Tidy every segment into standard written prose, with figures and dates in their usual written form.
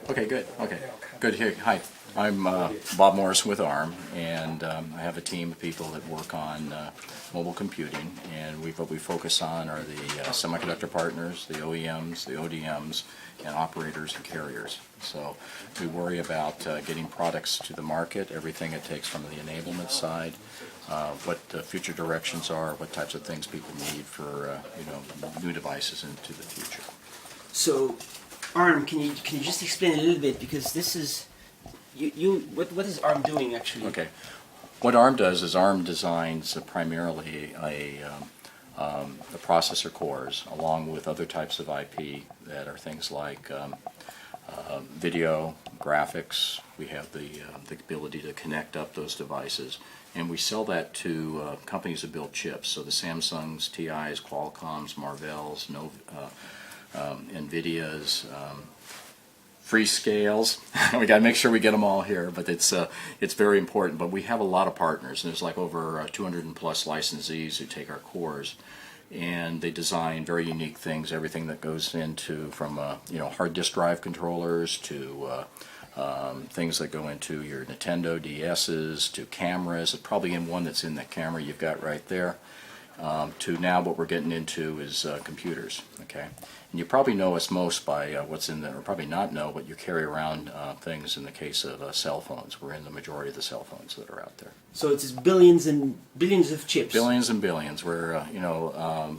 Okay, good. Okay, good. Here, hi. I'm Bob Morris with ARM, and I have a team of people that work on mobile computing. And what we focus on are the semiconductor partners, the OEMs, the ODMs, and operators and carriers. So we worry about getting products to the market, everything it takes from the enablement side, what the future directions are, what types of things people need for new devices into the future. So, ARM, can you just explain a little bit, because this is what is ARM doing actually? Okay, what ARM does is ARM designs primarily the processor cores, along with other types of IP that are things like video, graphics. We have the ability to connect up those devices, and we sell that to companies that build chips. So the Samsungs, TIs, Qualcomms, Marvells, NVIDIAs, Freescales. We got to make sure we get them all here, but it's very important. But we have a lot of partners, and there's like over 200 plus licensees who take our cores, and they design very unique things. Everything that goes into from hard disk drive controllers to things that go into your Nintendo DSs to cameras. Probably in one that's in that camera you've got right there. To now what we're getting into is computers. Okay, and you probably know us most by what's in there, or probably not know, but you carry around things. In the case of cell phones, we're in the majority of the cell phones that are out there. So it's billions and billions of chips. Billions and billions. We're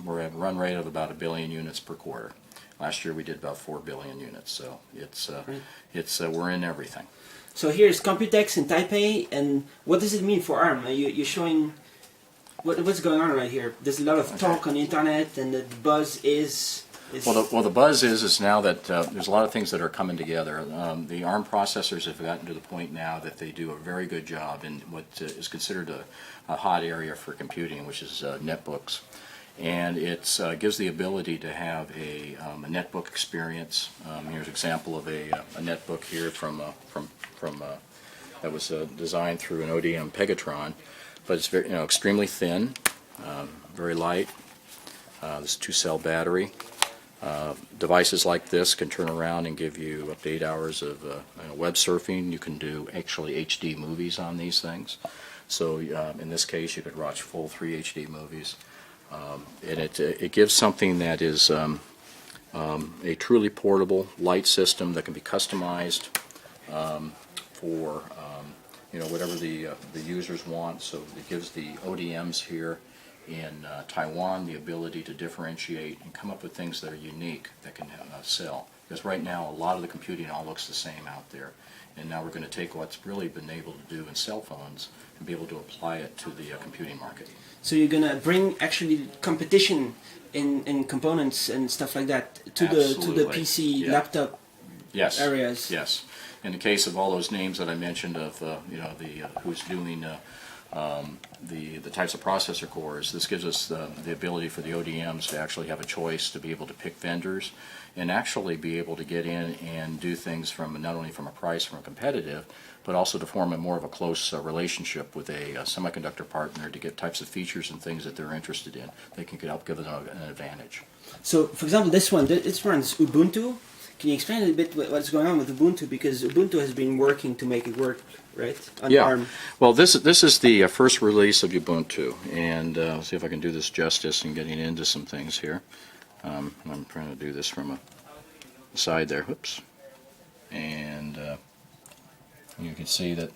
we're at a run rate of about 1 billion units per quarter. Last year we did about 4 billion units. So we're in everything. So here's Computex in Taipei, and what does it mean for ARM? You're showing. What's going on right here? There's a lot of talk on the internet, and the buzz is... Well, the buzz is now that there's a lot of things that are coming together. The ARM processors have gotten to the point now that they do a very good job in what is considered a hot area for computing, which is netbooks. And it gives the ability to have a netbook experience. Here's an example of a netbook here from that was designed through an ODM Pegatron. But it's very, extremely thin, very light. This 2-cell battery. Devices like this can turn around and give you up to 8 hours of web surfing. You can do actually HD movies on these things. So in this case, you could watch full 3 HD movies, and it gives something that is a truly portable, light system that can be customized for. Whatever the users want. So it gives the ODMs here in Taiwan the ability to differentiate and come up with things that are unique that can sell. Because right now a lot of the computing all looks the same out there, and now we're going to take what's really been able to do in cell phones and be able to apply it to the computing market. So you're going to bring actually competition in components and stuff like that to the PC, laptop areas. Yes. In the case of all those names that I mentioned of who's doing the types of processor cores, this gives us the ability for the ODMs to actually have a choice to be able to pick vendors and actually be able to get in and do things from not only from a price, from a competitive, but also to form more of a close relationship with a semiconductor partner to get types of features and things that they're interested in. They can help give them an advantage. So, for example, this runs Ubuntu. Can you explain a little bit what's going on with Ubuntu? Because Ubuntu has been working to make it work, right? On ARM. Well, this is the first release of Ubuntu, and see if I can do this justice in getting into some things here. I'm trying to do this from a side there. Whoops. And you can see that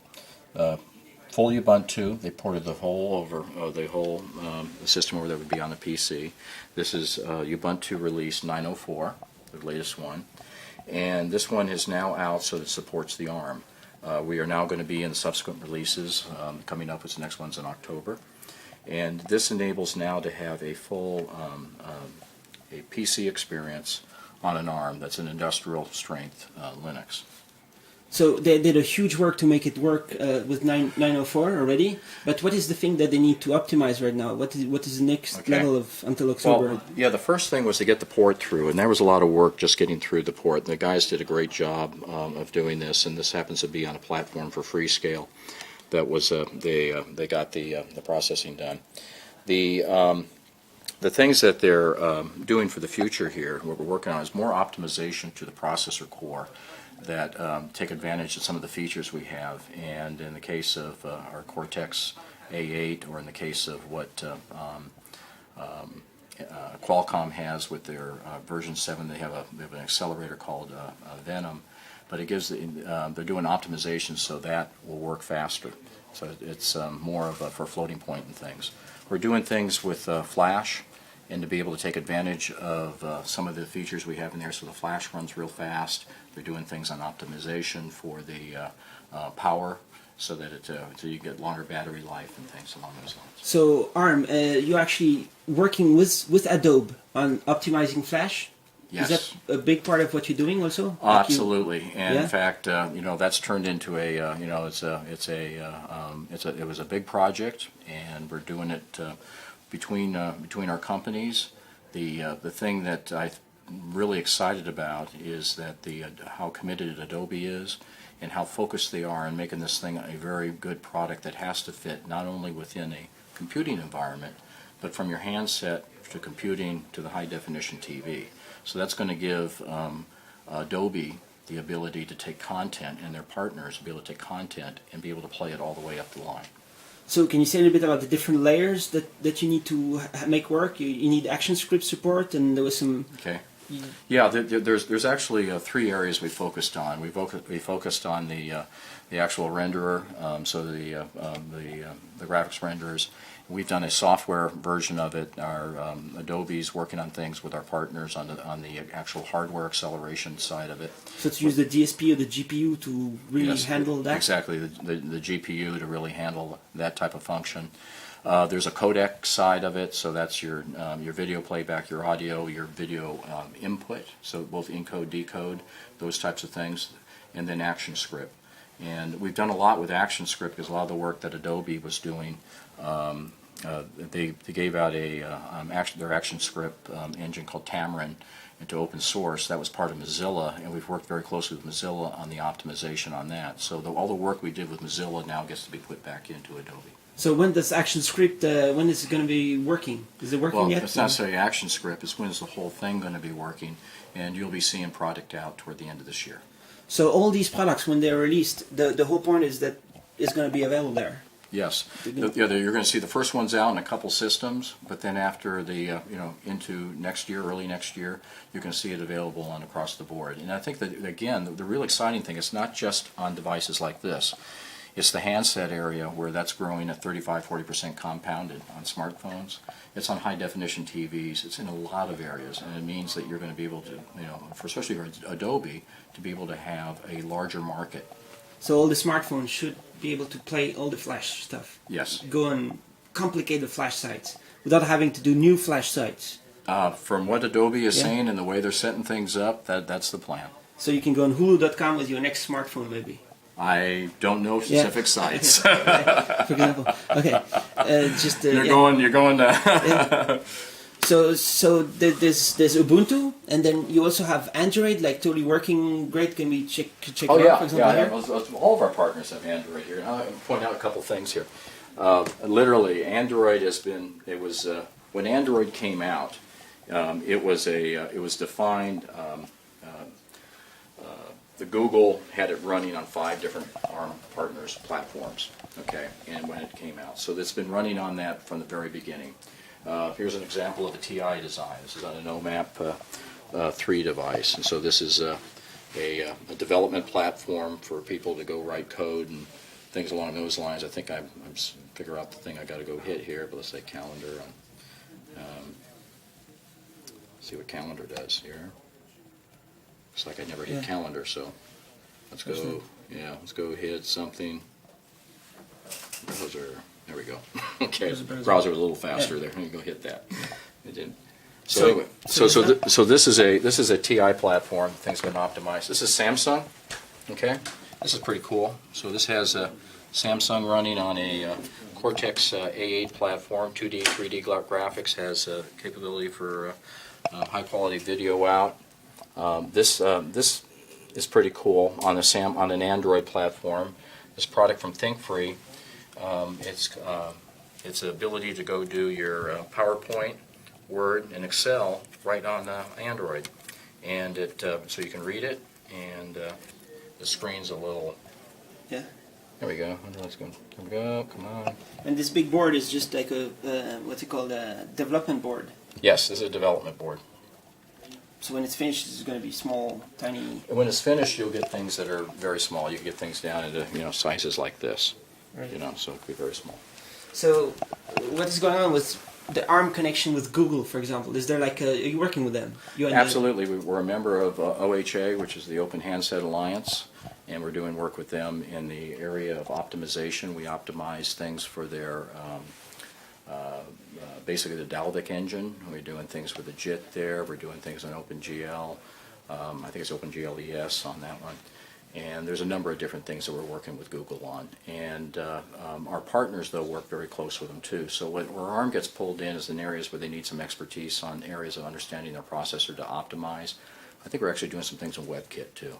full Ubuntu. They ported the whole the system over that would be on the PC. This is Ubuntu release 904, the latest one. And this one is now out, so it supports the ARM. We are now going to be in subsequent releases coming up, as the next one's in October. And this enables now to have a full a PC experience on an ARM that's an industrial strength Linux. So they did a huge work to make it work with 904 already. But what is the thing that they need to optimize right now? What is the next level of until October? Well, yeah, the first thing was to get the port through, and there was a lot of work just getting through the port. And the guys did a great job of doing this, and this happens to be on a platform for Freescale. That was they got the processing done. The things that they're doing for the future here, what we're working on, is more optimization to the processor core. that take advantage of some of the features we have. And in the case of our Cortex A8, or in the case of what Qualcomm has with their version 7, they have an accelerator called Venom, but it gives they're doing optimization so that will work faster. So it's more of for floating point and things. We're doing things with Flash, and to be able to take advantage of some of the features we have in there, so the Flash runs real fast. They're doing things on optimization for the power, so that so you get longer battery life and things along those lines. So ARM, you're actually working with Adobe on optimizing Flash? Yes. Is that a big part of what you're doing also? Absolutely, and Yeah? in fact, that's turned into a it was a big project, and we're doing it between our companies. The thing that I'm really excited about is that how committed Adobe is, and how focused they are on making this thing a very good product that has to fit not only within a computing environment, but from your handset to computing to the high definition TV. So that's going to give Adobe the ability to take content, and their partners be able to take content and be able to play it all the way up the line. So can you say a little bit about the different layers that you need to make work? You need ActionScript support, and there was some... Okay. Yeah, there's actually 3 areas we focused on. We focused on the actual renderer, so the graphics renderers. We've done a software version of it. Our Adobe's working on things with our partners on the actual hardware acceleration side of it. So to use the DSP or the GPU to really handle that? Exactly, the GPU to really handle that type of function. There's a codec side of it, so that's your video playback, your audio, your video input, so both encode, decode, those types of things, and then ActionScript. And we've done a lot with ActionScript because a lot of the work that Adobe was doing, they gave out their ActionScript engine called Tamarin into open source. That was part of Mozilla, and we've worked very closely with Mozilla on the optimization on that. So all the work we did with Mozilla now gets to be put back into Adobe. So when does ActionScript, when is it going to be working? Is it working yet? Well, it's not necessarily ActionScript, it's when is the whole thing going to be working, and you'll be seeing product out toward the end of this year. So all these products, when they're released, the whole point is that it's going to be available there? Yes. You're going to see the first ones out in a couple systems, but then after into next year, early next year, you're going to see it available on across the board. And I think that, again, the real exciting thing is not just on devices like this. It's the handset area where that's growing at 35–40% compounded on smartphones. It's on high-definition TVs. It's in a lot of areas, and it means that you're going to be able to, especially for Adobe, to be able to have a larger market. So all the smartphones should be able to play all the Flash stuff? Yes. Go and complicate the Flash sites without having to do new Flash sites? From what Adobe is saying and the way they're setting things up, that's the plan. So you can go on Hulu.com with your next smartphone, maybe? I don't know specific sites. For example, okay. You're going to. So there's Ubuntu, and then you also have Android, like totally working great. Can we check Oh it yeah, out, for example, here? all of our partners have Android here. And I'll point out a couple things here. Literally, Android has been. It was when Android came out. It was defined. The Google had it running on 5 different ARM partners platforms, okay, and when it came out. So it's been running on that from the very beginning. Here's an example of a TI design. This is on an OMAP 3 device, and so this is a development platform for people to go write code and things along those lines. I think I'm figure out the thing I got to go hit here, but let's say calendar. See what calendar does here. Looks like I never hit calendar, so let's go. Yeah, let's go hit something. Browser. There we go. Okay, browser was a little faster there. Let me go hit that. It didn't. So anyway, so this is a TI platform. Things been optimized. This is Samsung. Okay, this is pretty cool. So this has a Samsung running on a Cortex A8 platform. 2D, 3D graphics, has capability for high quality video out. This is pretty cool on an Android platform. This product from ThinkFree, its ability to go do your PowerPoint, Word, and Excel right on Android, and so you can read it and the screen's a little. Yeah. There we go. Let's go. There we go. Come on. And this big board is just like a what's it called, a development board. Yes, this is a development board. So when it's finished, it's going to be small, tiny. And when it's finished, you'll get things that are very small. You can get things down into sizes like this. Right. So it'll be very small. So what is going on with the ARM connection with Google, for example? Is there like are you working with them? You and Absolutely. We're a member of OHA, which is the Open Handset Alliance, and we're doing work with them in the area of optimization. We optimize things for their basically the Dalvik engine. We're doing things with the JIT there. We're doing things on OpenGL. I think it's OpenGL ES on that one. And there's a number of different things that we're working with Google on. And our partners, though, work very close with them, too. So where ARM gets pulled in is in areas where they need some expertise on areas of understanding their processor to optimize. I think we're actually doing some things in WebKit, too.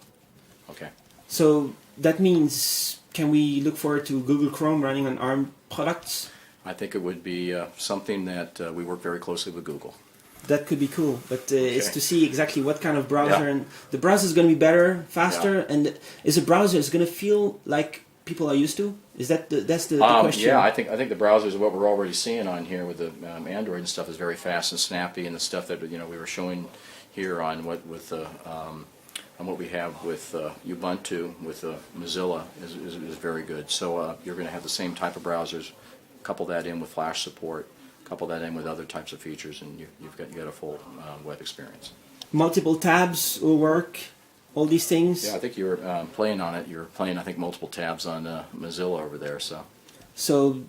Okay. So that means, can we look forward to Google Chrome running on ARM products? I think it would be something that we work very closely with Google. That could be cool, but it's to see exactly what kind of browser, Yeah. and the browser is going to be better, faster, Yeah. and is a browser is going to feel like people are used to? Is that that's the question? Yeah, I think the browsers, what we're already seeing on here with the Android and stuff, is very fast and snappy, and the stuff that we were showing here on what we have with Ubuntu with Mozilla is very good. So you're going to have the same type of browsers. Couple that in with Flash support. Couple that in with other types of features, and you got a full web experience. Multiple tabs will work. All these things. Yeah, I think you're playing on it. You're playing, I think, multiple tabs on Mozilla over there. So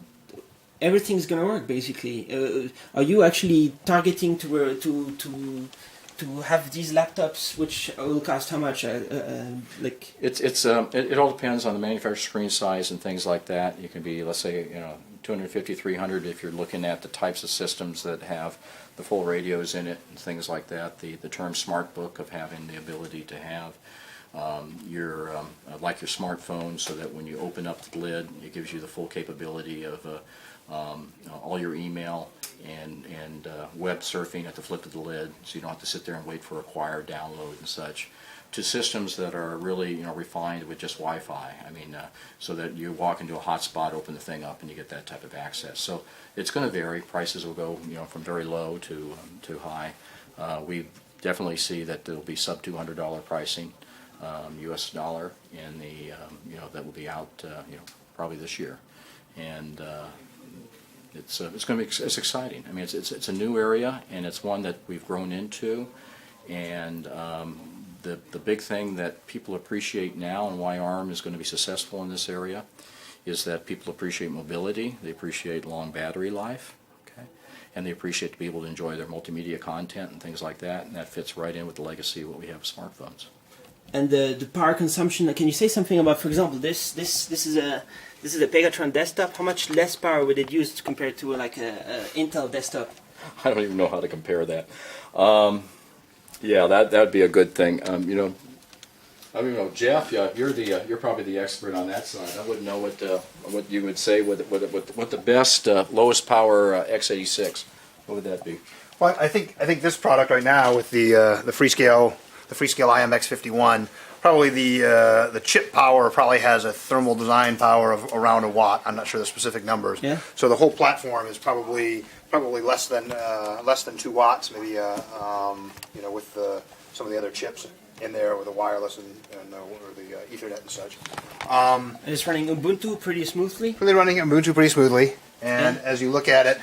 everything's gonna work basically. Are you actually targeting to have these laptops, which will cost how much? Like it all depends on the manufacturer's screen size and things like that. You can be, let's say, 250, 300 if you're looking at the types of systems that have the full radios in it and things like that. The term Smartbook of having the ability to have your like your smartphone, so that when you open up the lid, it gives you the full capability of all your email and web surfing at the flip of the lid, so you don't have to sit there and wait for acquire, download, and such. To systems that are really refined with just Wi-Fi. I mean, so that you walk into a hotspot, open the thing up, and you get that type of access. So it's going to vary. Prices will go from very low to high. We definitely see that there will be sub $200 pricing, U.S. dollar, in the that will be out probably this year, and it's going to be it's exciting. I mean, it's a new area, and it's one that we've grown into, and the big thing that people appreciate now, and why ARM is going to be successful in this area, is that people appreciate mobility, they appreciate long battery life, okay, and they appreciate to be able to enjoy their multimedia content and things like that, and that fits right in with the legacy of what we have with smartphones. And the power consumption. Can you say something about, for example, this is a Pegatron desktop? How much less power would it use compared to like a Intel desktop? I don't even know how to compare that. Yeah, that would be a good thing. I don't even know, Jeff. Yeah, you're probably the expert on that side. I wouldn't know what you would say what the best lowest power x86. What would that be? Well, I think this product right now with the Freescale IMX51, probably the chip power probably has a thermal design power of around a watt. I'm not sure the specific numbers. Yeah. So the whole platform is probably less than 2 watts, maybe with some of the other chips in there with the wireless and or the Ethernet and such. And it's running Ubuntu pretty smoothly. They're running Ubuntu pretty smoothly, and Yeah. as you look at it,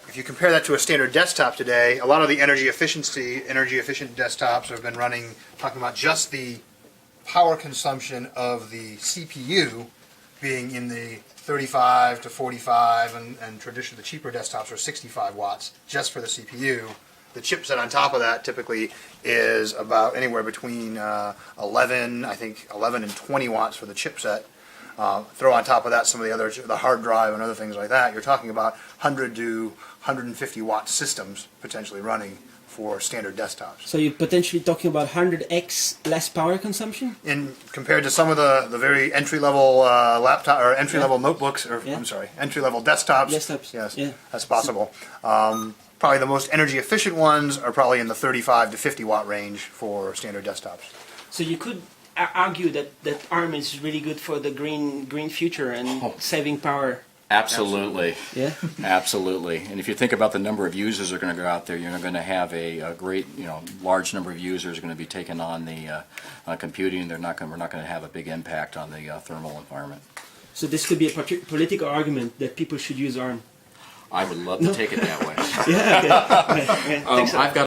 if you compare that to a standard desktop today, a lot of the energy efficient desktops have been running, talking about just the power consumption of the CPU being in the 35 to 45, and traditionally the cheaper desktops are 65 watts just for the CPU. The chipset on top of that typically is about anywhere between 11 and 20 watts for the chipset. Throw on top of that some of the hard drive and other things like that. You're talking about 100 to 150 watt systems potentially running for standard desktops. So you're potentially talking about 100x less power consumption? In compared to some of the very entry-level laptop or entry-level notebooks, or Yeah. I'm sorry, entry-level desktops. Desktops, Yes, yeah. that's possible. Probably the most energy-efficient ones are probably in the 35 to 50 watt range for standard desktops. So you could argue that ARM is really good for the green future and saving power. Absolutely. Yeah. Absolutely. And if you think about the number of users that are going to go out there, you're going to have a great, large number of users going to be taking on the computing. We're not going to have a big impact on the thermal environment. So this could be a political argument that people should use ARM. I would love to take it that way. Yeah. Okay. Okay. Thanks a lot. I've got